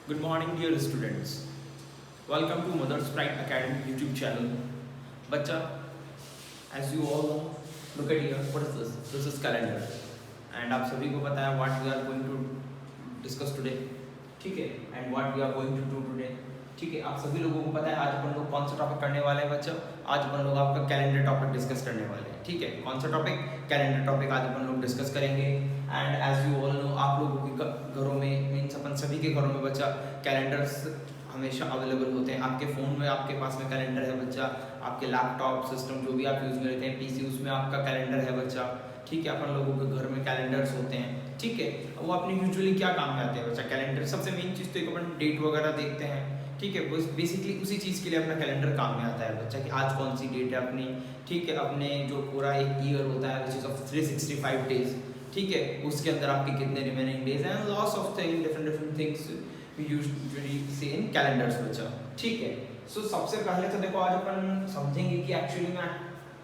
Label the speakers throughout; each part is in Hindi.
Speaker 1: Good morning, dear students. Welcome to Mother's Pride Academy YouTube channel. Bacha, as you all know, look at here. What is this? This is calendar. And आप सभी को पता है what we are going to discuss today. ठीक है? And what we are going to do today. ठीक है? आप सभी लोगों को पता है आज अपन लोग कौन सा टॉपिक करने वाले हैं बच्चों? आज अपन लोग आपका कैलेंडर टॉपिक डिस्कस करने वाले हैं. ठीक है? कौन सा टॉपिक? कैलेंडर टॉपिक आज अपन लोग डिस्कस करेंगे. And as you all know, आप लोगों के घरों में मीन्स अपन सभी के घरों में बच्चा कैलेंडर्स हमेशा अवेलेबल होते हैं. आपके फ़ोन में आपके पास में कैलेंडर है बच्चा. आपके लैपटॉप सिस्टम जो भी आप यूज़ करते हैं, पीसी, उसमें आपका कैलेंडर है बच्चा. ठीक है? अपन लोगों के घर में कैलेंडर्स होते हैं. ठीक है? वो अपने यूजुअली क्या काम में आते हैं बच्चा? कैलेंडर सबसे मेन चीज़ तो एक अपन डेट वगैरह देखते हैं. ठीक है? बस बेसिकली उसी चीज़ के लिए अपना कैलेंडर काम में आता है बच्चा कि आज कौन सी डेट है अपनी. ठीक है? अपने जो पूरा एक ईयर होता है विच इज़ ऑफ 365 डेज. ठीक है? उसके अंदर आपके कितने रिमेनिंग डेज हैं, lots of thing, different things we usually see in calendars बच्चा. ठीक है? सो सबसे पहले तो देखो आज अपन समझेंगे कि एक्चुअली में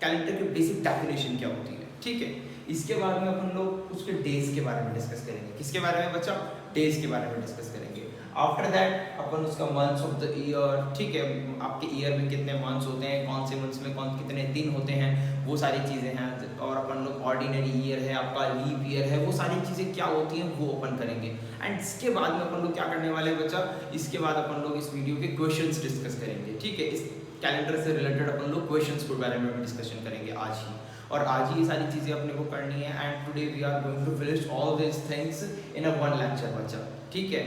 Speaker 1: कैलेंडर की बेसिक डेफिनेशन क्या होती है. ठीक है? इसके बाद में अपन लोग उसके डेज के बारे में डिस्कस करेंगे. किसके बारे में बच्चा? डेज के बारे में डिस्कस करेंगे. आफ्टर दैट अपन उसका मंथ्स ऑफ द ईयर. ठीक है? आपके ईयर में कितने मंथ्स होते हैं, कौन से मंथ्स में कितने दिन होते हैं, वो सारी चीज़ें हैं. और अपन लोग ऑर्डिनरी ईयर है, आपका लीप ईयर है, वो सारी चीज़ें क्या होती हैं वो अपन करेंगे. एंड इसके बाद में अपन लोग क्या करने वाले हैं बच्चा? इसके बाद अपन लोग इस वीडियो के क्वेश्चंस डिस्कस करेंगे. ठीक है? इस कैलेंडर से रिलेटेड अपन लोग क्वेश्चंस के बारे में डिस्कशन करेंगे आज ही. और आज ही ये सारी चीज़ें अपने को करनी है. And today we are going to finish all this things in a one lecture बच्चा. ठीक है?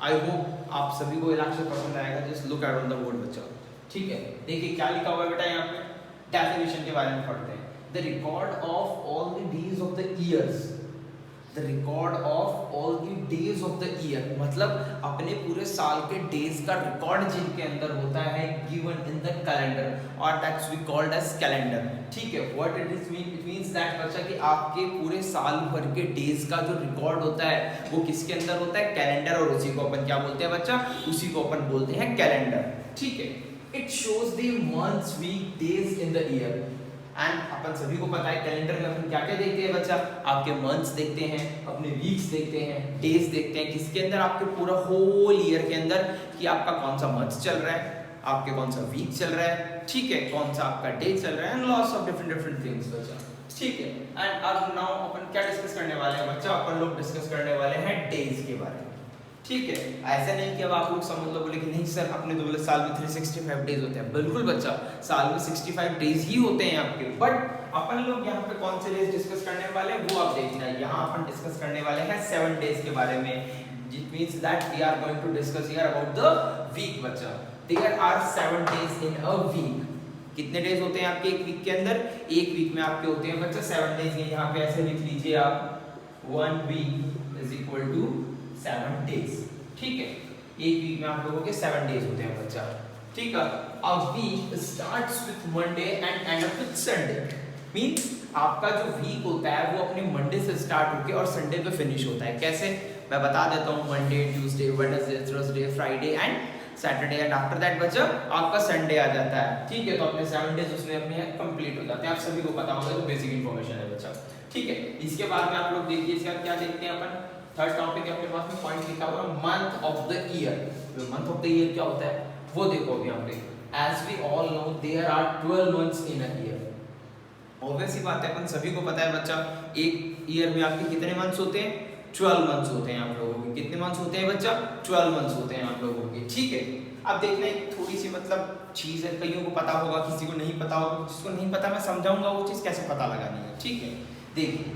Speaker 1: आई होप आप सभी को ये लेक्चर पसंद आएगा. Just look at on the board बच्चा. ठीक है? देखिए क्या लिखा हुआ है बेटा यहाँ पे. डेफिनेशन के बारे में पढ़ते हैं. The record of all the days of the years. The record of all the days of the year मतलब अपने पूरे साल के डेज का रिकॉर्ड जिनके अंदर होता है गिवन इन द कैलेंडर और that's we called as calendar. ठीक है? What it is mean? It means that बच्चा कि आपके पूरे साल भर के डेज का जो रिकॉर्ड होता है वो किसके अंदर होता है? कैलेंडर. और उसी को अपन क्या बोलते हैं बच्चा? उसी को अपन बोलते हैं कैलेंडर. ठीक है? It shows the months, week, days in the year. And अपन सभी को पता है कैलेंडर में अपन क्या क्या देखते हैं बच्चा? आपके मंथ्स देखते हैं, अपने वीक्स देखते हैं, डेज देखते हैं. किसके अंदर? आपके पूरा होल ईयर के अंदर कि आपका कौन सा मंथ चल रहा है, आपके कौन सा वीक चल रहा है. ठीक है? कौन सा आपका डे चल रहा है. And lots of different things बच्चा. ठीक है? एंड अब नाउ अपन क्या डिस्कस करने वाले हैं बच्चा? अपन लोग डिस्कस करने वाले हैं डेज के बारे में. ठीक है? ऐसा नहीं कि अब आप लोग समझ लो बोले कि नहीं सर अपने तो बोले साल में 365 डेज होते हैं. बिल्कुल बच्चा, साल में 65 डेज ही होते हैं आपके. बट अपन लोग यहाँ पे कौन से डेज डिस्कस करने वाले हैं वो आप देखना है. यहाँ अपन डिस्कस करने वाले हैं 7 डेज के बारे में. It means that we are going to discuss here about the week बच्चा. There are 7 days in a week. कितने डेज होते हैं आपके एक वीक के अंदर? एक वीक में आपके होते हैं बच्चा 7 डेज. यहाँ पे ऐसे लिख लीजिए आप, 1 week is equal to 7 days. ठीक है? एक वीक में आप लोगों के 7 डेज होते हैं बच्चा. ठीक है? A week starts with Monday and end up with Sunday. मींस आपका जो वीक होता है वो अपने मंडे से स्टार्ट होकर और संडे पे फिनिश होता है. कैसे? मैं बता देता हूँ. Monday, Tuesday, Wednesday, Thursday, Friday and Saturday. And after that बच्चा आपका संडे आ जाता है. ठीक है? तो अपने 7 डेज उसमें अपने कंप्लीट हो जाते हैं. आप सभी को पता होगा, तो बेसिक इन्फॉर्मेशन है बच्चा. ठीक है? इसके बाद में आप लोग देखिए इसका क्या देखते हैं अपन. थर्ड टॉपिक है अपने पास में पॉइंट लिखा हुआ month of the year. Month of the year क्या होता है वो देखो अभी यहाँ पे. As we all know there are 12 months in a year. Obvious सी बात है, अपन सभी को पता है बच्चा एक ईयर में आपके कितने मंथ्स होते हैं? 12 मंथ्स होते हैं आप लोगों के. कितने मंथ्स होते हैं बच्चा? 12 मंथ्स होते हैं आप लोगों के. ठीक है? अब देखना एक थोड़ी सी मतलब चीज़ है, कईयों को पता होगा, किसी को नहीं पता होगा. जिसको नहीं पता मैं समझाऊंगा वो चीज़ कैसे पता लगानी है. ठीक है? देखिए,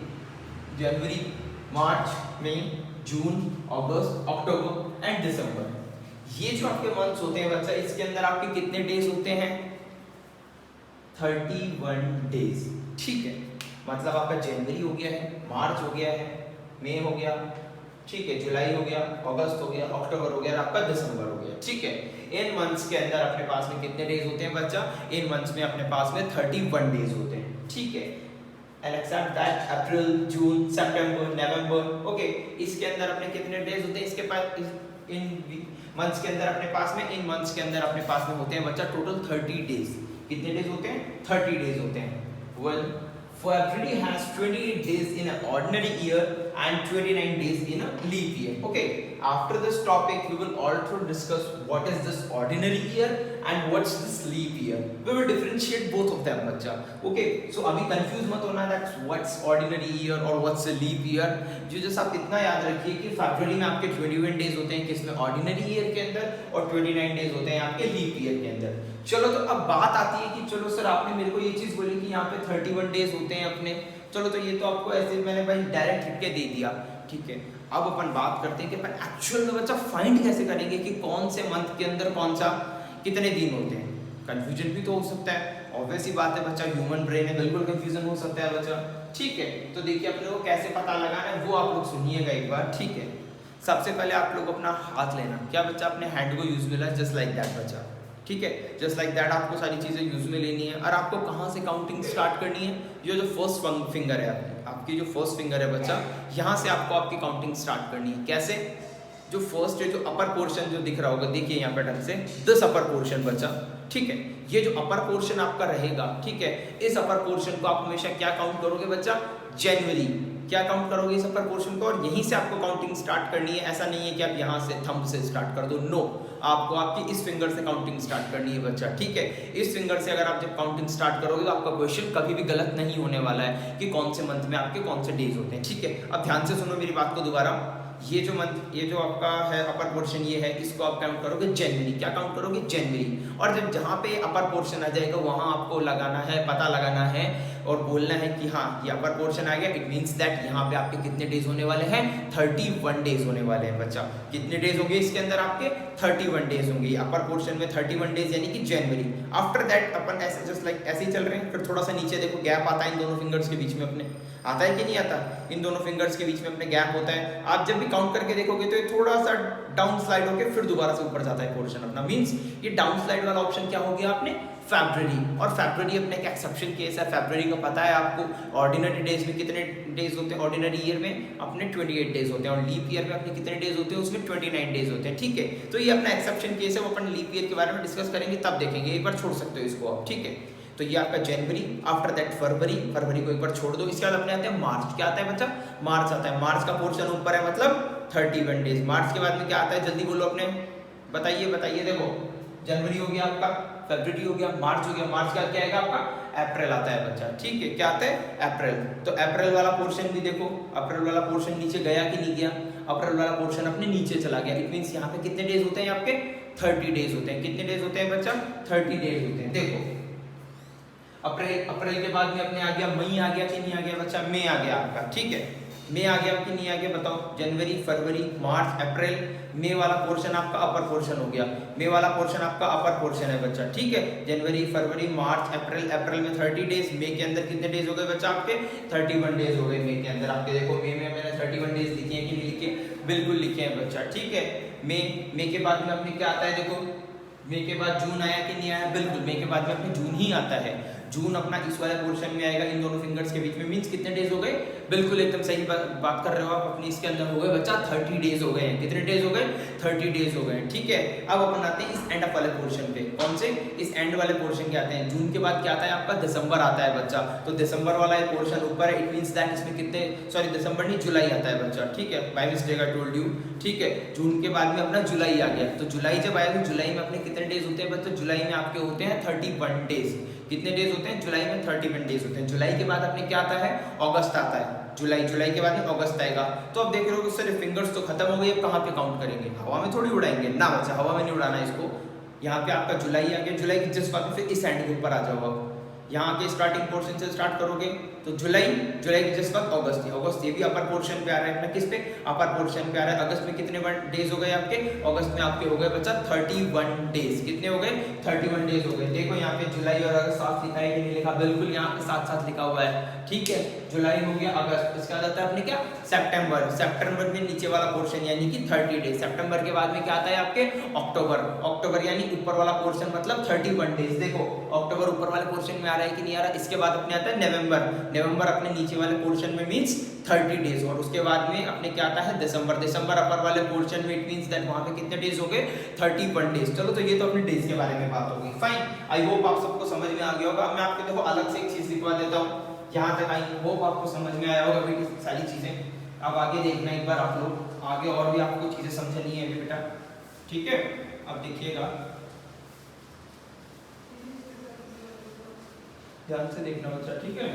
Speaker 1: जनवरी, मार्च, मई, जून, अगस्त, अक्टूबर एंड दिसंबर. ये जो आपके मंथ्स होते हैं बच्चा, इसके अंदर आपके कितने डेज होते हैं? 31 डेज. ठीक है? मतलब आपका जनवरी हो गया है, मार्च हो गया है, मई हो गया, ठीक है, जुलाई हो गया, अगस्त हो गया, अक्टूबर हो गया, आपका दिसंबर हो गया. ठीक है? इन मंथ्स के अंदर अपने पास में कितने डेज होते हैं बच्चा? इन मंथ्स में अपने पास में 31 डेज होते हैं. ठीक है? and except that April, June, September, November. Okay? इसके अंदर अपने कितने डेज होते हैं? इसके पास इन मंथ्स के अंदर अपने पास में, इन मंथ्स के अंदर अपने पास में होते हैं बच्चा टोटल 30 डेज. कितने डेज होते हैं? 30 डेज होते हैं. Well, February has 28 days in an ordinary year and 29 days in a leap year. Okay, after this topic we will also discuss what is this ordinary year and what's this leap year. We will differentiate both of them बच्चा. Okay, so अभी confuse मत होना that what's ordinary year और what's a leap year. जो जैसा आप इतना याद रखिए कि फरवरी में आपके 21 डेज होते हैं किसमें, ऑर्डिनरी ईयर के अंदर, और 29 डेज होते हैं आपके लीप ईयर के अंदर. चलो तो अब बात आती है कि चलो सर आपने मेरे को ये चीज बोली कि यहाँ पे 31 डेज होते हैं अपने. चलो तो ये तो आपको ऐसे मैंने भाई डायरेक्ट लिख के दे दिया, ठीक है. अब अपन बात करते हैं कि अपन एक्चुअल में बच्चा फाइंड कैसे करेंगे कि कौन से मंथ के अंदर कौन सा कितने दिन होते हैं. कंफ्यूजन भी तो हो सकता है, ऑब्वियस ही बात है बच्चा, ह्यूमन ब्रेन है, बिल्कुल कंफ्यूजन हो सकता है बच्चा. ठीक है, तो देखिए अपने को कैसे पता लगाना है वो आप लोग सुनिएगा एक बार. ठीक है, सबसे पहले आप लोग अपना हाथ लेना. क्या बच्चा, अपने हैंड को यूज में ला, जस्ट लाइक दैट बच्चा. ठीक है, जस्ट लाइक दैट आपको सारी चीजें यूज में लेनी है. और आपको कहाँ से काउंटिंग स्टार्ट करनी है, ये जो फर्स्ट फिंगर है आपकी जो फर्स्ट फिंगर है बच्चा, यहाँ से आपको आपकी काउंटिंग स्टार्ट करनी है. कैसे, जो फर्स्ट है, जो अपर पोर्शन जो दिख रहा होगा, देखिए यहाँ पे ढंग से, दिस अपर पोर्शन बच्चा. ठीक है, ये जो अपर पोर्शन आपका रहेगा, ठीक है, इस अपर पोर्शन को आप हमेशा क्या काउंट करोगे बच्चा, जनवरी. क्या काउंट करोगे इस अपर पोर्शन को, और यहीं से आपको काउंटिंग स्टार्ट करनी है. ऐसा नहीं है कि आप यहाँ से थंब से स्टार्ट कर दो, नो, आपको आपकी इस फिंगर से काउंटिंग स्टार्ट करनी है बच्चा. ठीक है, इस फिंगर से अगर आप जब काउंटिंग स्टार्ट करोगे तो आपका क्वेश्चन कभी भी गलत नहीं होने वाला है कि कौन से मंथ में आपके कौन से डेज होते हैं. ठीक है, अब ध्यान से सुनो मेरी बात को दोबारा. ये जो मंथ, ये जो आपका है अपर पोर्शन ये है, इसको आप काउंट करोगे जनवरी. क्या काउंट करोगे, जनवरी. और जब जहाँ पे अपर पोर्शन आ जाएगा वहाँ आपको लगाना है, पता लगाना है और बोलना है कि हाँ ये अपर पोर्शन आ गया, इट मीन्स दैट यहाँ पे आपके कितने डेज होने वाले हैं, 31 डेज होने वाले हैं बच्चा. कितने डेज होंगे इसके अंदर आपके, 31 डेज होंगे अपर पोर्शन में, 31 डेज यानी कि जनवरी. आफ्टर दैट अपन ऐसे जस्ट लाइक ऐसे ही चल रहे हैं. फिर थोड़ा सा नीचे देखो गैप आता है इन दोनों फिंगर्स के बीच में अपने, आता है कि नहीं आता, इन दोनों फिंगर्स के बीच में अपने गैप होता है. आप जब भी काउंट करके देखोगे तो ये थोड़ा सा डाउन स्लाइड होके फिर दोबारा से ऊपर जाता है पोर्शन अपना. मींस ये डाउन स्लाइड वाला ऑप्शन क्या हो गया आपने, फरवरी. और फरवरी अपने एक एक्सेप्शन केस है. फरवरी का पता है आपको, ऑर्डिनरी डेज में कितने डेज होते हैं, ऑर्डिनरी ईयर में अपने 28 डेज होते हैं, और लीप ईयर में अपने कितने डेज होते हैं, उसमें 29 डेज होते हैं. ठीक है, तो ये अपना एक्सेप्शन केस है, वो अपन लीप ईयर के बारे में डिस्कस करेंगे तब देखेंगे. एक बार छोड़ सकते हो इसको आप. ठीक है, तो ये आपका जनवरी, आफ्टर दैट फरवरी, फरवरी को एक बार छोड़ दो. इसके बाद अपने आते हैं मार्च. क्या आता है बच्चा, मार्च आता है. मार्च का पोर्शन ऊपर है, मतलब 31 डेज. मार्च के बाद में क्या आता है, जल्दी बोलो अपने, बताइए बताइए. देखो जनवरी हो गया आपका, फरवरी हो गया, मार्च हो गया. मार्च का क्या आएगा आपका, अप्रैल आता है बच्चा. ठीक है, क्या आता है, अप्रैल. तो अप्रैल वाला पोर्शन भी देखो, अप्रैल वाला पोर्शन नीचे गया कि नहीं गया, अप्रैल वाला पोर्शन अपने नीचे चला गया. इट मींस यहाँ पे कितने डेज होते हैं आपके, 30 डेज होते हैं. कितने डेज होते हैं बच्चा, 30 डेज होते हैं. देखो अप्रैल, अप्रैल के बाद में अपने आ गया मई, आ गया कि नहीं आ गया बच्चा, मई आ गया आपका. ठीक है, मई आ गया कि नहीं आ गया बताओ. जनवरी, फरवरी, मार्च, अप्रैल, मई वाला पोर्शन आपका अपर पोर्शन हो गया. मई वाला पोर्शन आपका अपर पोर्शन है बच्चा. ठीक है, जनवरी, फरवरी, मार्च, अप्रैल. अप्रैल में 30 डेज. मई के अंदर कितने डेज हो गए बच्चा आपके, 31 डेज हो गए मई के अंदर आपके. देखो मई में मैंने 31 डेज लिखे हैं कि नहीं लिखे, बिल्कुल लिखे हैं बच्चा. ठीक है, मई के बाद में अपने क्या आता है, देखो मई के बाद जून आया कि नहीं आया, बिल्कुल मई के बाद में अपने जून ही आता है. जून अपना इस वाले पोर्शन में आएगा, इन दोनों फिंगर्स के बीच में. मींस कितने डेज हो गए, बिल्कुल एकदम सही बात कर रहे हो आप. अपनी इसके अंदर हो गए बच्चा 30 डेज हो गए हैं. कितने डेज हो गए, 30 डेज हो गए. ठीक है, अब अपन आते हैं इस एंड अप वाले पोर्शन पे. कौन से, इस एंड वाले पोर्शन के आते हैं. जून के बाद क्या आता है आपका, दिसंबर आता है बच्चा. तो दिसंबर वाला ये पोर्शन ऊपर है. इट मींस दैट इसमें कितने, सॉरी दिसंबर नहीं, जुलाई आता है बच्चा. ठीक है, by mistake I told you. ठीक है, जून के बाद में अपना जुलाई आ गया. तो जुलाई जब आएगा, जुलाई में अपने कितने डेज होते हैं बच्चा, जुलाई में आपके होते हैं 31 डेज. कितने डेज होते हैं, जुलाई में 31 डेज होते हैं. जुलाई के बाद अपने क्या आता है, अगस्त आता है. जुलाई, जुलाई के बाद में अगस्त आएगा. तो अब देख रहे हो सर फिंगर्स तो खत्म हो गए, अब कहाँ पे काउंट करेंगे, हवा में थोड़ी उड़ाएंगे ना बच्चा, हवा में नहीं उड़ाना इसको. यहाँ पे आपका जुलाई आ गया. जुलाई की जस्ट बाद में फिर इस एंड के ऊपर आ जाओ. अब यहाँ के स्टार्टिंग पोर्शन से स्टार्ट करोगे तो जुलाई, जुलाई की जस्ट बाद अगस्त. अगस्त ये भी अपर पोर्शन पे आ रहा है अपना, किस पे, अपर पोर्शन पे आ रहा है. अगस्त में कितने डेज हो गए आपके, अगस्त में आपके हो गए बच्चा 31 डेज. कितने हो गए, 31 डेज हो गए. देखो यहाँ पे जुलाई और अगस्त साथ लिखा है कि नहीं लिखा, बिल्कुल यहाँ पे साथ साथ लिखा हुआ है. ठीक है, जुलाई हो गया, अगस्त. इसके बाद आता है अपने क्या, सितंबर. सितंबर में नीचे वाला पोर्शन यानी कि 30 डेज. सितंबर के बाद में क्या आता है आपके, अक्टूबर. अक्टूबर यानी ऊपर वाला पोर्शन मतलब 31 डेज. देखो अक्टूबर ऊपर वाले पोर्शन में आ रहा है कि नहीं आ रहा. इसके बाद अपने आता है नवंबर. नवंबर अपने नीचे वाले पोर्शन में मींस 30 डेज. और उसके बाद में अपने क्या आता है दिसंबर. दिसंबर अपर वाले पोर्शन में, इट मींस दैट वहां पे कितने डेज हो गए, 31 डेज. चलो तो ये तो अपने डेज के बारे में बात हो गई. फाइन, आई होप आप सबको समझ में आ गया होगा. मैं आपको देखो अलग से एक चीज लिखवा देता हूँ, यहाँ तक आई होप आपको समझ में आया होगा भाई सारी चीजें. अब आगे देखना एक बार आप लोग, आगे और भी आपको चीजें समझनी है अभी बेटा, ठीक है। अब देखिएगा, ध्यान से देखना बच्चा, ठीक है।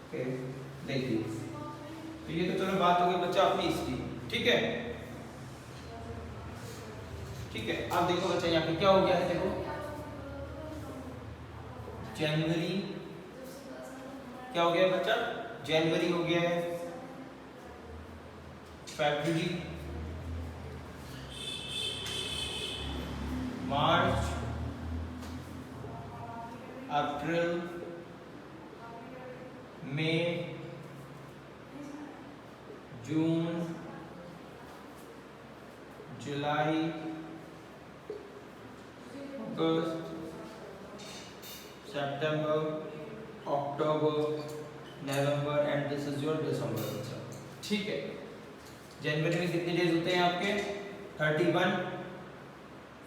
Speaker 1: ओके, देखिए, तो ये तो चलो बात हो गई बच्चा अपनी इसकी, ठीक है। ठीक है, अब देखो बच्चा यहाँ पे क्या हो गया है, देखो जनवरी, क्या हो गया बच्चा, जनवरी हो गया है, फरवरी, मार्च, अप्रैल, मई, जून, जुलाई, अगस्त, सितंबर, अक्टूबर, नवंबर एंड दिस इज योर दिसंबर बच्चा, ठीक है। जनवरी में कितने डेज होते हैं आपके 31,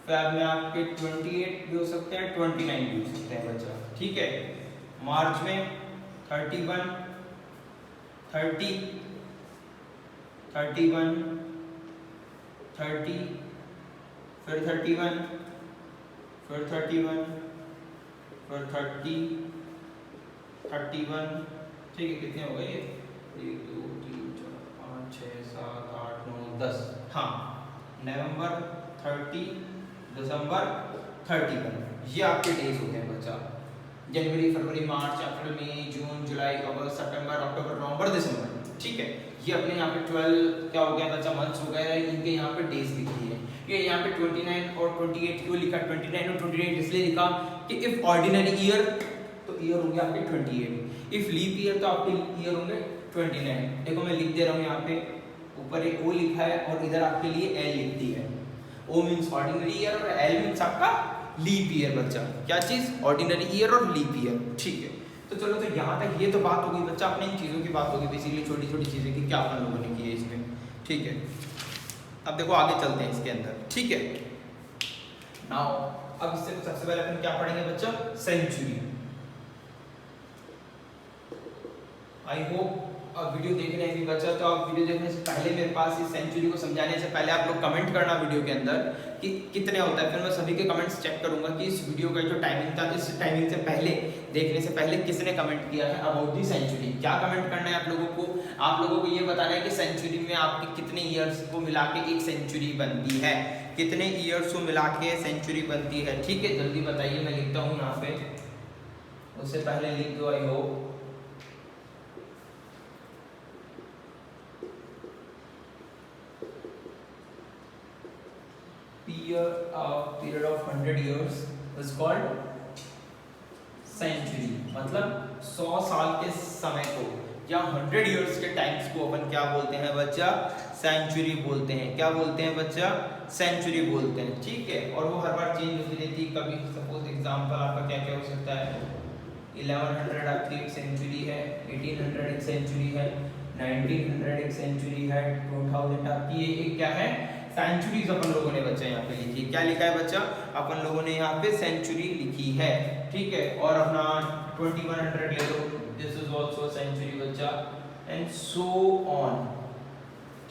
Speaker 1: फेब में आपके 28 भी हो सकते हैं, 29 भी हो सकते हैं बच्चा, ठीक है। मार्च में 31, 30, 31, 30, फिर 31, फिर 31, फिर 30, 31, ठीक है। कितने हो गए ये, 1 2 3 4 5 6 7 8 9 10, हाँ, नवंबर 30, दिसंबर 31, ये आपके डेज होते हैं बच्चा। जनवरी, फरवरी, मार्च, अप्रैल, मई, जून, जुलाई, अगस्त, सितंबर, अक्टूबर, नवंबर, दिसंबर, ठीक है। ये अपने यहाँ पे 12 क्या हो गया बच्चा, मंथ्स हो गए, इनके यहाँ पे डेज लिखी है। ये यहाँ पे 29 और 28 क्यों लिखा, 29 और 28 इसलिए लिखा कि इफ ऑर्डिनरी ईयर तो ईयर होंगे आपके 28, इफ लीप ईयर तो आपके ईयर होंगे 29। देखो मैं लिख दे रहा हूँ यहाँ पे, ऊपर एक ओ लिखा है और इधर आपके लिए एल लिख दी है। ओ मीन्स ऑर्डिनरी ईयर और एल मीन्स आपका लीप ईयर बच्चा, क्या चीज, ऑर्डिनरी ईयर और लीप ईयर, ठीक है। तो चलो, तो यहाँ तक ये तो बात हो गई बच्चा, अपने इन चीज़ों की बात होगी, बेसिकली छोटी छोटी चीज़ें की क्या अपन लोगों ने की है इसमें, ठीक है। अब देखो आगे चलते हैं इसके अंदर, ठीक है। नाउ अब इससे सबसे पहले अपन क्या पढ़ेंगे बच्चा, सेंचुरी। आई होप अब वीडियो देख रहे हैं भी बच्चा, तो आप वीडियो देखने से पहले मेरे पास इस सेंचुरी को समझाने से पहले आप लोग कमेंट करना वीडियो के अंदर कि कितने होता है, फिर मैं सभी के कमेंट्स चेक करूंगा कि इस वीडियो का जो टाइमिंग था, इस टाइमिंग से पहले देखने से पहले किसने कमेंट किया है अबाउट दी सेंचुरी। क्या कमेंट करना है आप लोगों को, आप लोगों को ये बताना है कि सेंचुरी में आपके कितने ईयर्स को मिला के एक सेंचुरी बनती है, कितने ईयर्स को मिला के सेंचुरी बनती है, ठीक है। जल्दी बताइए, मैं लिखता हूँ यहाँ पे, उससे पहले लिख दो I hope. period of 100 years is called century, मतलब 100 साल के समय को या 100 years के टाइम्स को अपन क्या बोलते हैं बच्चा, सेंचुरी बोलते हैं। क्या बोलते हैं बच्चा, सेंचुरी बोलते हैं, ठीक है। और वो हर बार चेंज होती रहती है, कभी सपोज एग्जांपल आपका क्या क्या हो सकता है, 1100 आपकी एक सेंचुरी है, 1800 एक सेंचुरी है, 1900 एक सेंचुरी है, 2000 आपकी ये क्या है, सेंचुरीज अपन लोगों ने बच्चा यहाँ पे लिखी है। क्या लिखा है बच्चा, अपन लोगों ने यहाँ पे सेंचुरी लिखी है, ठीक है। और अपना 2100 ले लो, दिस इज आल्सो सेंचुरी बच्चा, एंड सो ऑन,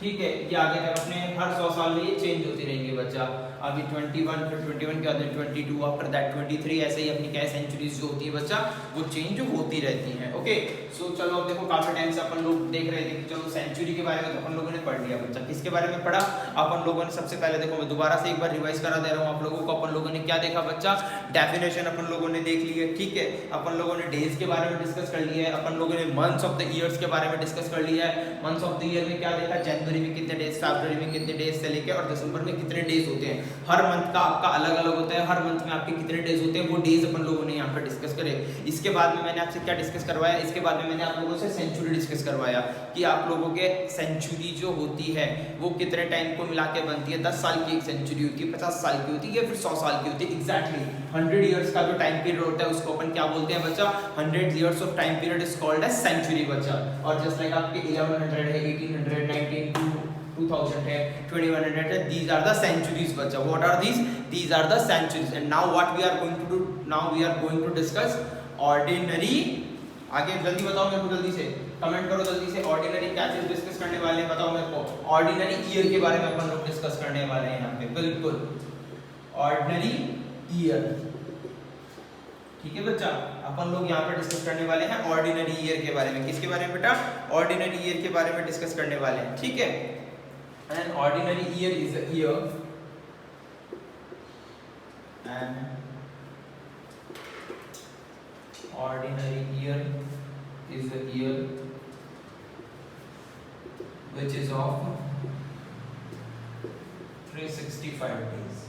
Speaker 1: ठीक है। ये आगे तक अपने हर 100 साल में ये चेंज होती रहेंगी बच्चा। अभी 21, फिर 21 के बाद 22, आफ्टर दैट 23, ऐसे ही अपनी क्या सेंचुरीज जो होती है बच्चा वो चेंज होती रहती हैं, ओके। सो चलो अब देखो, काफी टाइम से अपन लोग देख रहे थे कि चलो सेंचुरी के बारे में तो अपन लोगों ने पढ़ लिया बच्चा। किसके बारे में पढ़ा अपन लोगों ने, सबसे पहले देखो मैं दोबारा से एक बार रिवाइज करा दे रहा हूँ आप लोगों को। अपन लोगों ने क्या देखा बच्चा, डेफिनेशन अपन लोगों ने देख ली है, ठीक है। अपन लोगों ने डेज के बारे में डिस्कस कर लिया है, अपन लोगों ने मंथ्स ऑफ द ईयर्स के बारे में डिस्कस कर लिया है। मंथ्स ऑफ द ईयर में क्या देखा, जनवरी में कितने डेज, फरवरी में कितने डेज से लेके और दिसंबर में कितने डेज होते हैं। हर मंथ का आपका अलग अलग होता है, हर मंथ में आपके कितने डेज होते हैं वो डेज अपन लोगों ने यहाँ पर डिस्कस करे। इसके बाद में मैंने आपसे क्या डिस्कस करवाया, इसके बाद में मैंने आप लोगों से सेंचुरी डिस्कस करवाया कि आप लोगों के सेंचुरी जो होती है वो कितने टाइम को मिला के बनती है। 10 साल की एक सेंचुरी होती है, 50 साल की होती है या फिर 100 साल की होती है। एग्जैक्टली 100 ईयर्स का जो टाइम पीरियड होता है उसको अपन क्या बोलते हैं बच्चा, 100 years of time period is called as century बच्चा। और जस्ट लाइक आपके 1100 है, 1800, 1900, 2000 है, 2100 है, these are the centuries बच्चा। what are these? These are the centuries। and now what we are going to do, now we are going to discuss ordinary आगे जल्दी बताओ मेरे को, जल्दी से कमेंट करो जल्दी से। ऑर्डिनरी क्या चीज डिस्कस करने वाले हैं बताओ मेरे को। ऑर्डिनरी ईयर के बारे में अपन लोग डिस्कस करने वाले हैं यहाँ पे, बिल्कुल ऑर्डिनरी ईयर। ठीक है बच्चा, अपन लोग यहाँ पर डिस्कस करने वाले हैं ऑर्डिनरी ईयर के बारे में। किसके बारे में बेटा? ऑर्डिनरी ईयर के बारे में डिस्कस करने वाले हैं। ठीक है, an ordinary year is a year, an ordinary year is a year which is of 365 days।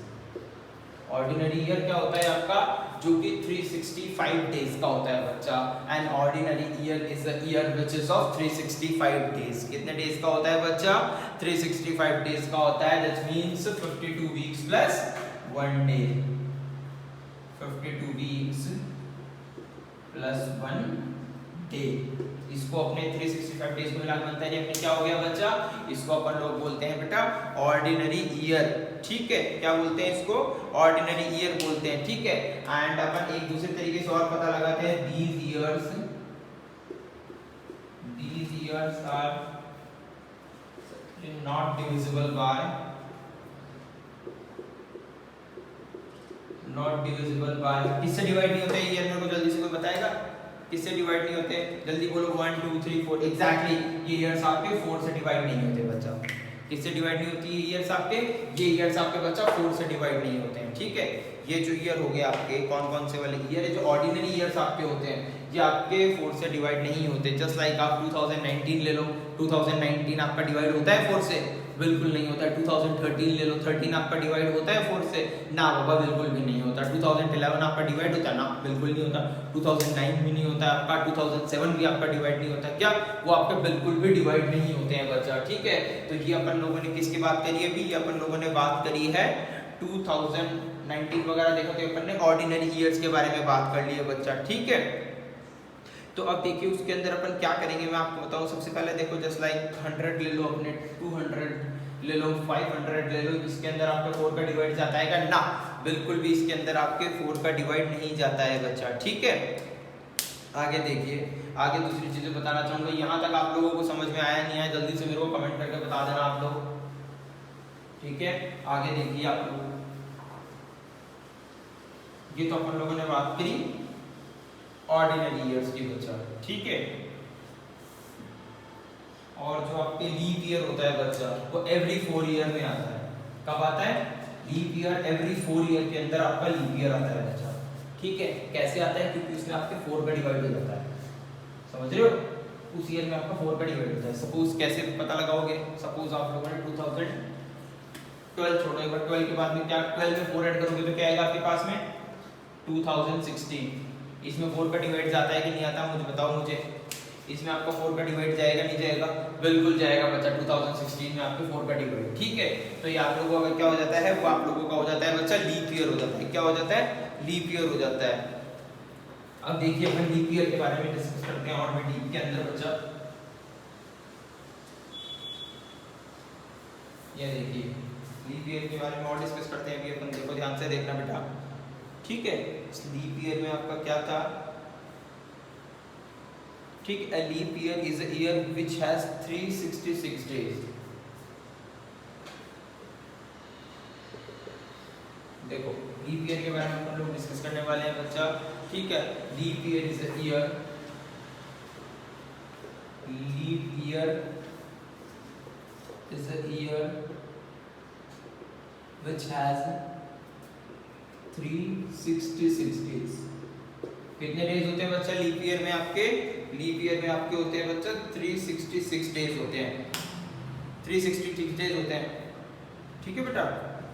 Speaker 1: Ordinary year क्या होता है आपका? जो कि 365 डेज का होता है बच्चा। N ordinary year is a year which is of 365 days. कितने डेज का होता है बच्चा? 365 डेज का होता है। That means 52 weeks plus 1 day. 52 weeks plus 1 day. इसको अपने 365 डेज को मिला के बनता है, अपने क्या हो गया बच्चा? इसको अपन लोग बोलते हैं बेटा ऑर्डिनरी ईयर। ठीक है, क्या बोलते हैं इसको? ऑर्डिनरी ईयर बोलते हैं। ठीक है, एंड अपन एक दूसरे तरीके से और पता लगाते हैं। these years are not divisible by किससे डिवाइड नहीं होते ईयर? मेरे को जल्दी से कोई बताएगा किससे डिवाइड नहीं होते? जल्दी बोलो। 1 2 3 4। एग्जैक्टली, ये ईयर्स आपके 4 से डिवाइड नहीं होते बच्चा। किससे डिवाइड नहीं होती है ईयर्स आपके? ये ईयर्स आपके बच्चा 4 से डिवाइड नहीं होते हैं। ठीक है, ये जो ईयर हो गए आपके कौन कौन से वाले ईयर है? जो ऑर्डिनरी ईयर्स आपके होते हैं ये आपके 4 से डिवाइड नहीं होते। जस्ट लाइक आप 2019 ले लो, 2019 आपका डिवाइड होता है 4 से? बिल्कुल नहीं होता है। 2013 ले लो, 13 आपका डिवाइड होता है 4 से? ना बाबा, बिल्कुल भी नहीं होता। 2011 आपका डिवाइड होता है? ना, बिल्कुल नहीं होता। 2009 भी नहीं होता आपका, 2007 भी आपका डिवाइड नहीं होता। क्या वो आपके बिल्कुल भी डिवाइड नहीं होते हैं बच्चा। ठीक है, तो ये अपन लोगों ने किसकी बात करी है? अभी अपन लोगों ने बात करी है 2019 वगैरह देखो तो अपन ने ऑर्डिनरी ईयर्स के बारे में बात कर ली है बच्चा। ठीक है, तो अब देखिए उसके अंदर अपन क्या करेंगे मैं आपको बताऊं। सबसे पहले देखो, जस्ट लाइक 100 ले लो अपने, 200 ले लो, 500 ले लो। इसके अंदर आपका 4 का डिवाइड जाता है क्या? ना, बिल्कुल भी इसके अंदर आपके 4 का डिवाइड नहीं जाता है बच्चा। ठीक है, आगे देखिए, आगे दूसरी चीजें बताना चाहूंगा। यहाँ तक आप लोगों को समझ में आया नहीं आया? जल्दी से मेरे को कमेंट करके बता देना आप लोग। ठीक है, आगे देखिए आप लोग। ये तो अपन लोगों ने बात करी ऑर्डिनरी ईयर्स की बच्चा। ठीक है, और जो आपके लीप ईयर होता है बच्चा वो एवरी 4 ईयर में आता है। कब आता है? लीप ईयर एवरी 4 ईयर के अंदर आपका लीप ईयर आता है बच्चा। ठीक है, कैसे आता है? क्योंकि उसमें आपके 4 का डिवाइड हो जाता है। समझ रहे हो? उस ईयर में आपका 4 का डिवाइड होता है। सपोज कैसे पता लगाओगे? सपोज आप लोगों ने 2012 छोड़ो, एक बार 12 के बाद में क्या 12 में 4 ऐड करोगे तो क्या आएगा आपके पास में? 2016। इसमें 4 का डिवाइड जाता है कि नहीं आता? मुझे बताओ मुझे। इसमें आपका 4 का डिवाइड जाएगा नहीं जाएगा? बिल्कुल जाएगा बच्चा। 2016 में आपके 4 का डिवाइड। ठीक है, तो ये आप लोगों का क्या हो जाता है? वो आप लोगों का हो जाता है बच्चा लीप ईयर हो जाता है। क्या हो जाता है? लीप ईयर हो जाता है। अब देखिए अपन लीप ईयर के बारे में डिस्कस करते हैं और भी डीप के अंदर बच्चा। ये देखिए लीप ईयर के बारे में और डिस्कस करते हैं अभी अपन। देखो ध्यान से देखना बेटा। ठीक है, लीप ईयर में आपका क्या था? ठीक, a leap year is a year which has 366 days। देखो लीप ईयर के बारे में हम लोग डिस्कस करने वाले हैं बच्चा। ठीक है, leap year is a year, leap year is a year which has 366 days। कितने डेज होते हैं बच्चा लीप ईयर में आपके? लीप ईयर में आपके होते हैं बच्चा 366 डेज होते हैं। 366 डेज होते हैं। ठीक है बेटा,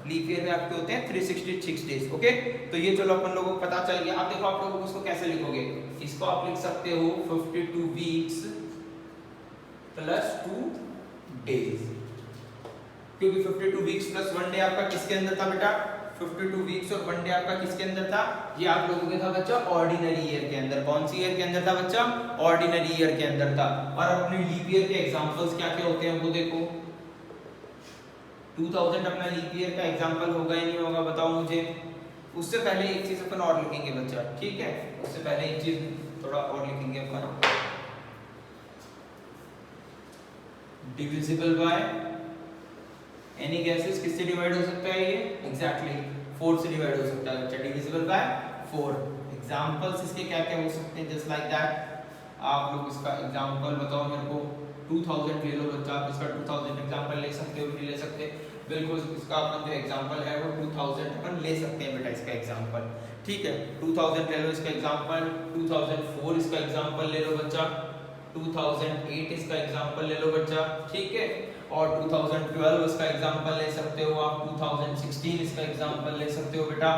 Speaker 1: लीप ईयर में आपके होते हैं 366 डेज। ओके, तो ये चलो अपन लोगों को पता चल गया। अब देखो आप लोगों को इसको कैसे लिखोगे? इसको आप लिख सकते हो 52 वीक्स प्लस 2 डेज। क्योंकि 52 वीक्स प्लस 1 डे आपका किसके अंदर था बेटा? 52 वीक्स और 1 डे आपका किसके अंदर था? ये आप लोगों के था बच्चा ऑर्डिनरी ईयर के अंदर। कौन सी ईयर के अंदर था बच्चा? ऑर्डिनरी ईयर के अंदर था। और अपने लीप ईयर के एग्जांपल्स क्या क्या होते हैं वो देखो। 2000 अपना लीप ईयर का एग्जांपल होगा या नहीं होगा बताओ मुझे। उससे पहले एक चीज अपन और लिखेंगे बच्चा। ठीक है, उससे पहले एक चीज थोड़ा और लिखेंगे अपन, डिविजिबल बाय एनी गैसेस, किससे डिवाइड हो सकता है ये? एग्जैक्टली 4 से डिवाइड हो सकता है बच्चा, डिविजिबल बाय 4। एग्जांपल्स इसके क्या क्या हो सकते हैं? जस्ट लाइक दैट आप लोग इसका एग्जांपल बताओ मेरे को। 2000 ले लो बच्चा, आप इसका 2000 एग्जांपल ले सकते हो कि नहीं ले सकते? बिल्कुल, इसका अपन जो एग्जांपल है वो 2000 अपन ले सकते हैं बेटा इसका एग्जांपल, ठीक है। 2000 ले लो इसका एग्जांपल, 2004 इसका एग्जांपल ले लो बच्चा, 2008 इसका एग्जांपल ले लो बच्चा, ठीक है। और 2012 इसका एग्जांपल ले सकते हो आप, 2016 इसका एग्जांपल ले सकते हो बेटा,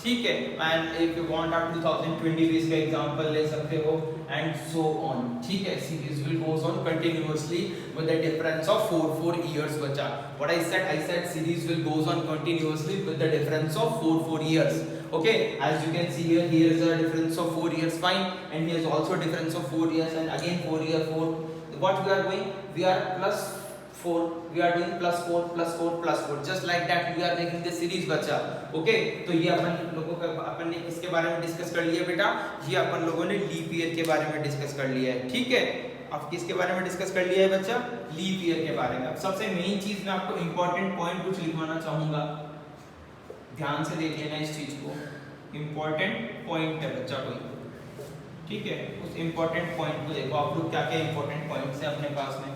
Speaker 1: ठीक है। एंड इफ यू वांट आप 2020 भी इसका एग्जांपल ले सकते हो एंड सो ऑन, ठीक है। Series will goes on continuously with the difference of 4 years बच्चा। What I said series will goes on continuously with the difference of 4 years, okay, as you can see here is a difference of 4 years, fine, and here is also a difference of 4 years, and again 4 year 4. What we are doing, we are plus 4, we are doing plus 4 plus 4 plus 4, just like that we are making the series बच्चा, okay। तो ये अपन लोगों का अपन ने इसके बारे में डिस्कस कर लिया बेटा, ये अपन लोगों ने लीप ईयर के बारे में डिस्कस कर लिया है, ठीक है। अब किसके बारे में डिस्कस कर लिया है बच्चा? लीप ईयर के बारे में। अब सबसे मेन चीज मैं आपको इंपॉर्टेंट पॉइंट कुछ लिखवाना चाहूंगा, ध्यान से देख लेना इस चीज को। इंपॉर्टेंट पॉइंट है बच्चा कोई, ठीक है। उस इंपॉर्टेंट पॉइंट को देखो आप लोग, क्या क्या इंपॉर्टेंट पॉइंट्स है अपने पास में,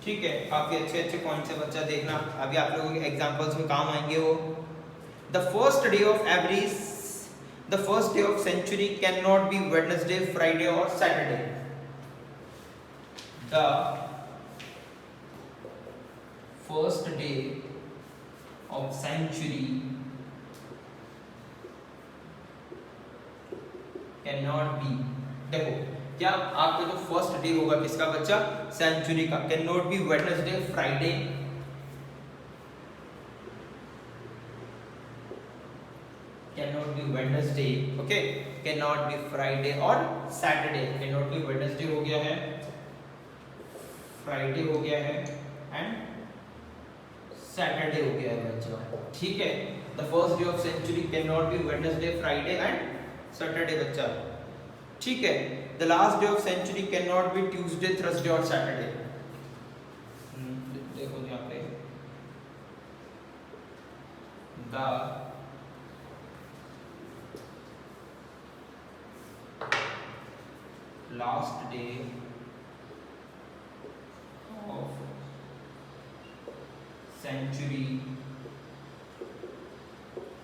Speaker 1: ठीक है। काफी अच्छे अच्छे पॉइंट्स है बच्चा, देखना अभी आप लोगों के एग्जांपल्स में काम आएंगे वो। The first day of century can not be Wednesday, Friday और Saturday. The first day of century can not be, देखो क्या आपका जो फर्स्ट डे होगा किसका बच्चा? सेंचुरी का, can not be Wednesday, Friday, can not be Wednesday, okay, can not be Friday और Saturday. Can not be Wednesday हो गया है, फ्राइडे हो गया है एंड सैटरडे हो गया है बच्चा, ठीक है। The first day of century can not be Wednesday, Friday and Saturday बच्चा, ठीक है। The last day of century can not be Tuesday, Thursday और सैटरडे। देखो यहाँ पे the last day of century,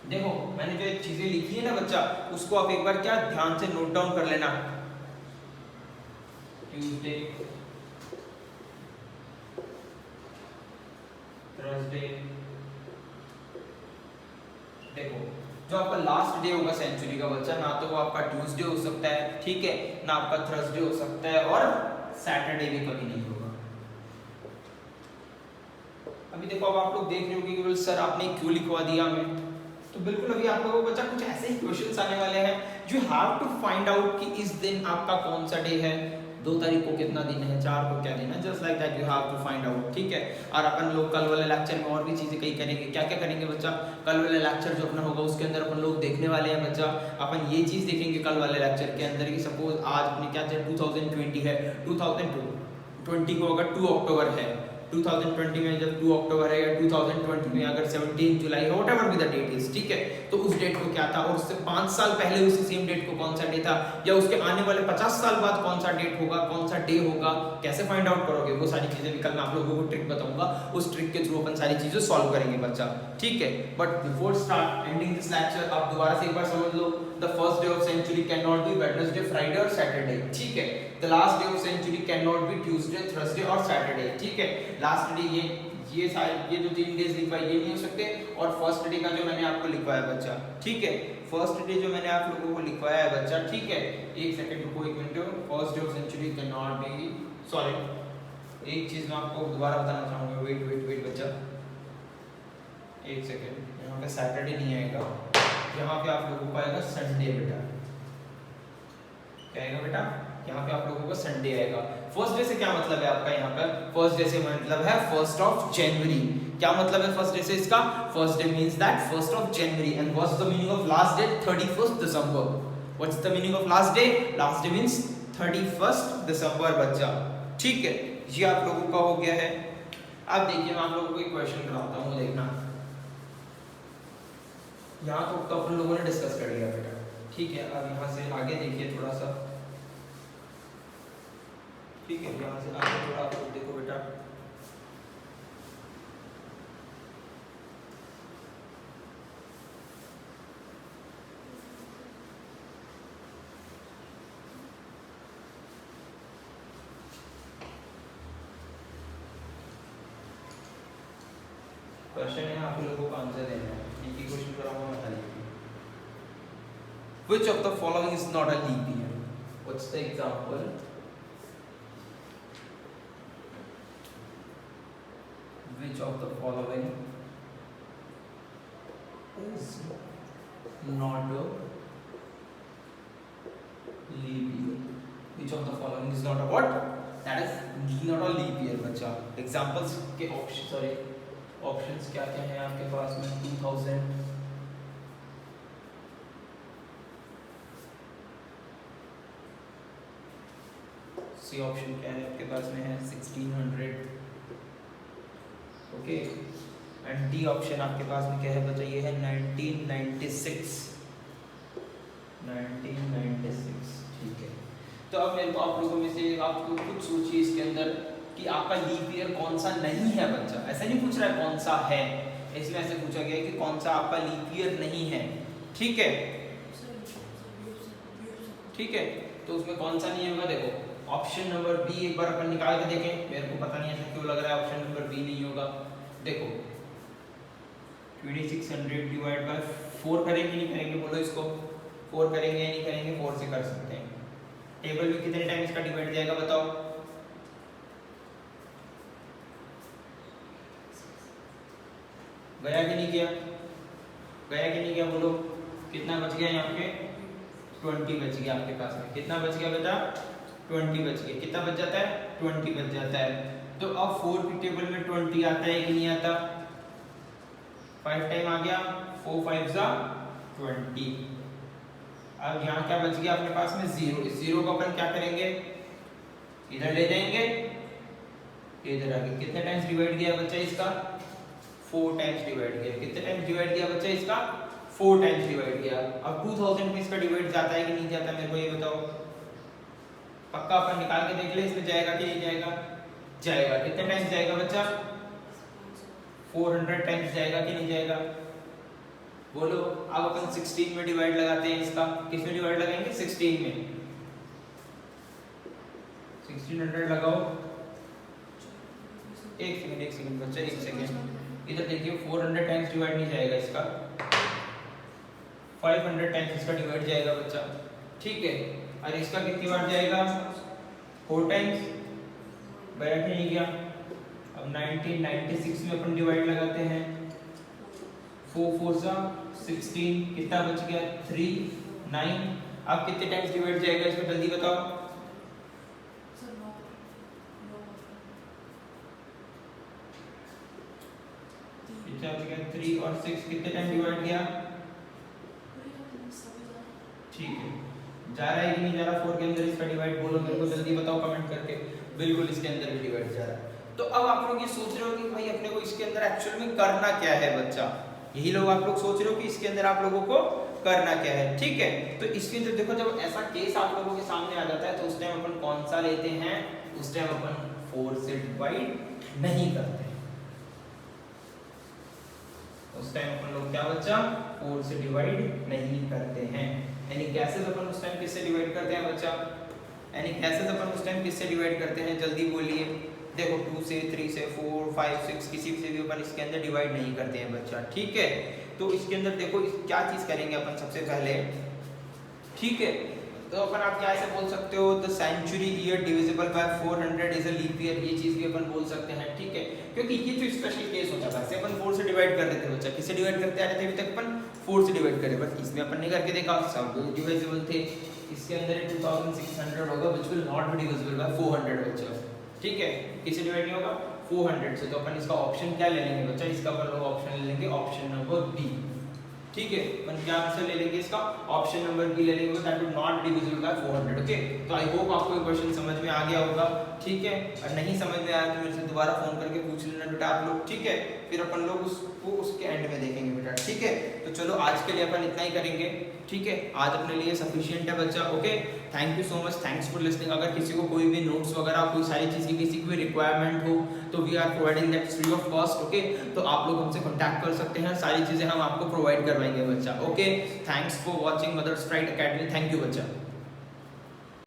Speaker 1: देखो मैंने जो चीजें लिखी है ना बच्चा, उसको आप एक बार क्या ध्यान से नोट डाउन कर लेना। ट्यूसडे, थर्सडे, देखो जो आपका लास्ट डे होगा सेंचुरी का बच्चा, ना तो वो आपका ट्यूसडे हो सकता है, ठीक है, ना आपका थर्सडे हो सकता है और सैटरडे भी कभी नहीं होगा। अभी देखो अब आप लोग देख रहे होंगे कि सर आपने क्यों लिखवा दिया हमें, तो बिल्कुल अभी आप लोगों को बच्चा कुछ ऐसे ही क्वेश्चंस आने वाले हैं। You have to find out कि इस दिन आपका कौन सा डे है, 2 तारीख को कितना दिन है, 4 को क्या दिन है, just like that you have to find out, ठीक है। और अपन लोग कल वाले लेक्चर में और भी चीजें कई करेंगे। क्या क्या करेंगे बच्चा? कल वाले लेक्चर जो अपना होगा उसके अंदर अपन लोग देखने वाले हैं बच्चा, अपन ये चीज देखेंगे कल वाले लेक्चर के अंदर कि सपोज आज अपने क्या 2020 है, 2020 को अगर 2 अक्टूबर है, 2020 में जब 2 अक्टूबर है या 2020 में अगर 17 जुलाई है, व्हाटएवर भी द डेट इज, ठीक है, तो उस डेट को क्या था और उससे 5 साल पहले उसी सेम डेट को कौन सा डे था, या उसके आने वाले 50 साल बाद कौन सा डेट होगा, कौन सा डे होगा, कैसे फाइंड आउट करोगे, वो सारी चीजें भी कल मैं आप लोगों को ट्रिक बताऊंगा, उस ट्रिक के थ्रू अपन सारी चीजें सॉल्व करेंगे बच्चा, ठीक है। But before start ending this lecture आप दोबारा से एक बार समझ लो, the first day of century can not be Wednesday, Friday और सैटरडे, ठीक है। The last day of century can not be Tuesday, Thursday और सैटरडे, ठीक है। लास्ट डे ये जो 3 डेज लिखवाए ये नहीं हो सकते, और फर्स्ट डे का जो मैंने आपको लिखवाया बच्चा, ठीक है, फर्स्ट डे जो मैंने आप लोगों को लिखवाया है बच्चा, ठीक है। एक सेकंड रुको, एक minute, first day of century can not be, sorry एक चीज मैं आपको दोबारा बताना चाहूंगा, वेट बच्चा, एक सेकंड, यहाँ पे सैटरडे नहीं आएगा, यहाँ पे आप लोगों को आएगा संडे बेटा, क्या आएगा बेटा, यहाँ पे आप लोगों को संडे आएगा। फर्स्ट डे से क्या मतलब है आपका, यहाँ पर फर्स्ट डे से मतलब है 1st ऑफ जनवरी। क्या मतलब है फर्स्ट डे से इसका? First day means that 1st of January, and what's the meaning of last day? 31st December. What's the meaning of last day? Last day means 31 दिसंबर बच्चा। ठीक है, ये आप लोगों का हो गया है। अब देखिए मैं आप लोगों को एक क्वेश्चन कराता हूँ, देखना। यहाँ तो अपन लोगों ने डिस्कस कर लिया बेटा, ठीक है। अब यहाँ से आगे देखिए थोड़ा सा, ठीक है, यहाँ से आगे थोड़ा आप लोग देखो बेटा। क्वेश्चन है, आप लोगों को आंसर देना है। एक ही क्वेश्चन कराऊंगा, बता लीजिए। Which of the following is not a leap year? What's the example? Which of the following is not a leap year? Which of the following is not a what? That is not a leap year बच्चा। Examples के option, sorry, options क्या क्या हैं आपके पास में? 2000, सी ऑप्शन क्या है आपके पास में है? 1600, ओके। एंड डी ऑप्शन आपके पास में क्या है बच्चा? ये है 1996, 1996, ठीक है। तो अब मेरे को आप लोगों में से आप लोग खुद सोचिए इसके अंदर कि आपका लीप ईयर कौन सा नहीं है बच्चा। ऐसा नहीं पूछ रहा है कौन सा है, इसमें ऐसे पूछा गया है कि कौन सा आपका लीप ईयर नहीं है, ठीक है। ठीक है, तो उसमें कौन सा नहीं होगा? देखो ऑप्शन नंबर बी एक बार अपन निकाल के देखें। मेरे को पता नहीं ऐसा क्यों लग रहा है ऑप्शन नंबर बी नहीं होगा। देखो 2600 डिवाइड बाय 4 करेंगे नहीं करेंगे? बोलो इसको 4 करेंगे या नहीं करेंगे? 4 से कर सकते हैं। टेबल में कितने टाइम इसका डिवाइड जाएगा बताओ? गया कि नहीं गया? गया कि नहीं गया? बोलो कितना बच गया यहाँ पे? 20 बच गया आपके पास में। कितना बच गया बेटा? 20 बच गया। कितना बच जाता है? 20 बच जाता है। तो अब 4 की टेबल में 20 आता है कि नहीं आता? 5 टाइम आ गया, 4 5 जा 20। अब यहाँ क्या बच गया अपने पास में? 0। इस 0 को अपन क्या करेंगे? इधर ले जाएंगे, इधर आगे। कितने टाइम्स डिवाइड किया बच्चा इसका? 4 टाइम्स डिवाइड किया। कितने टाइम्स डिवाइड किया बच्चा इसका? 4 टाइम्स डिवाइड किया। अब 2000 में इसका डिवाइड जाता है कि नहीं जाता? मेरे को ये बताओ। पक्का अपन निकाल के देख ले, इसमें जाएगा कि नहीं जाएगा? जाएगा। कितने टाइम्स जाएगा बच्चा? 400 टाइम्स जाएगा कि नहीं जाएगा? बोलो। अब अपन 16 में डिवाइड लगाते हैं इसका। किस में डिवाइड लगाएंगे? 16 में। 1600 लगाओ। एक सेकंड बच्चा, एक सेकंड। इधर देखिए 400 टाइम्स डिवाइड नहीं जाएगा इसका, 500 टाइम्स इसका डिवाइड जाएगा बच्चा, ठीक है। और इसका कितनी बार जाएगा? 4 टाइम्स। गया कि नहीं गया? अब 1996 में अपन डिवाइड लगाते हैं। 4 4 जा 16, कितना बच गया? 3 9। अब कितने टाइम्स डिवाइड जाएगा इसमें? जल्दी बताओ। कितना बच गया? 3 और 6 कितने टाइम डिवाइड किया? ठीक है। जा रहा है कि नहीं जा रहा? 4 के अंदर इसका डिवाइड बोलो मेरे को जल्दी बताओ कमेंट करके। बिल्कुल इसके अंदर भी डिवाइड जा रहा है। तो अब आप लोग ये सोच रहे हो कि भाई अपने को इसके अंदर एक्चुअल में करना क्या है बच्चा? यही लोग आप लोग सोच रहे हो कि इसके अंदर आप लोगों को करना क्या है, ठीक है। तो इसके अंदर देखो, जब ऐसा केस आप लोगों के सामने आ जाता है तो उस टाइम अपन कौन सा लेते हैं? उस टाइम अपन 4 से डिवाइड नहीं करते। उस टाइम अपन लोग क्या बच्चा? 4 से डिवाइड नहीं करते हैं। यानी गैसेस अपन उस टाइम किससे डिवाइड करते हैं बच्चा? यानी गैसेस अपन उस टाइम किससे डिवाइड करते हैं? जल्दी बोलिए। देखो 2 से 3 से 4 5 6 किसी से भी अपन इसके अंदर डिवाइड नहीं करते हैं बच्चा, ठीक है। तो इसके अंदर देखो क्या चीज करेंगे अपन सबसे पहले, ठीक है। तो अपन आप क्या ऐसे बोल सकते हो? The century year divisible by 400 is a leap year. ये चीज भी अपन बोल सकते हैं, ठीक है। क्योंकि ये जो स्पेशल केस होता था, जैसे अपन 4 से डिवाइड कर देते बच्चा। किससे डिवाइड करते आ रहे थे अभी तक? अपन 4 से डिवाइड करे, बस इसमें अपन नहीं करके देखा, सब डिविजिबल थे। इसके अंदर 2600 होगा which will not be divisible by 400 बच्चा, ठीक है। किससे डिवाइड नहीं होगा? 400 से। तो अपन इसका ऑप्शन क्या ले लेंगे बच्चा? इसका अपन लोग ऑप्शन ले लेंगे, ऑप्शन नंबर बी, ठीक है, अपन क्या आंसर ले लेंगे इसका, ऑप्शन नंबर बी ले लेंगे, that would not divisible by 400। Okay, तो आई होप आपको ये क्वेश्चन समझ में आ गया होगा। ठीक है, और नहीं समझ में आया तो मेरे से दोबारा फोन करके पूछ लेना बेटा आप लोग। ठीक है, फिर अपन लोग उसको उसके एंड में देखेंगे बेटा। ठीक है, तो चलो आज के लिए अपन इतना ही करेंगे। ठीक है, आज अपने लिए सफिशिएंट है बच्चा। Okay, thank you so much, thanks for listening. अगर किसी को कोई भी नोट्स वगैरह कोई सारी चीज़ की किसी की भी रिक्वायरमेंट हो तो we are providing that free of cost. Okay, तो आप लोग हमसे कॉन्टैक्ट कर सकते हैं, सारी चीज़ें हम आपको प्रोवाइड करवाएंगे बच्चा। Okay, thanks for watching Mother's Pride Academy. Thank you बच्चा।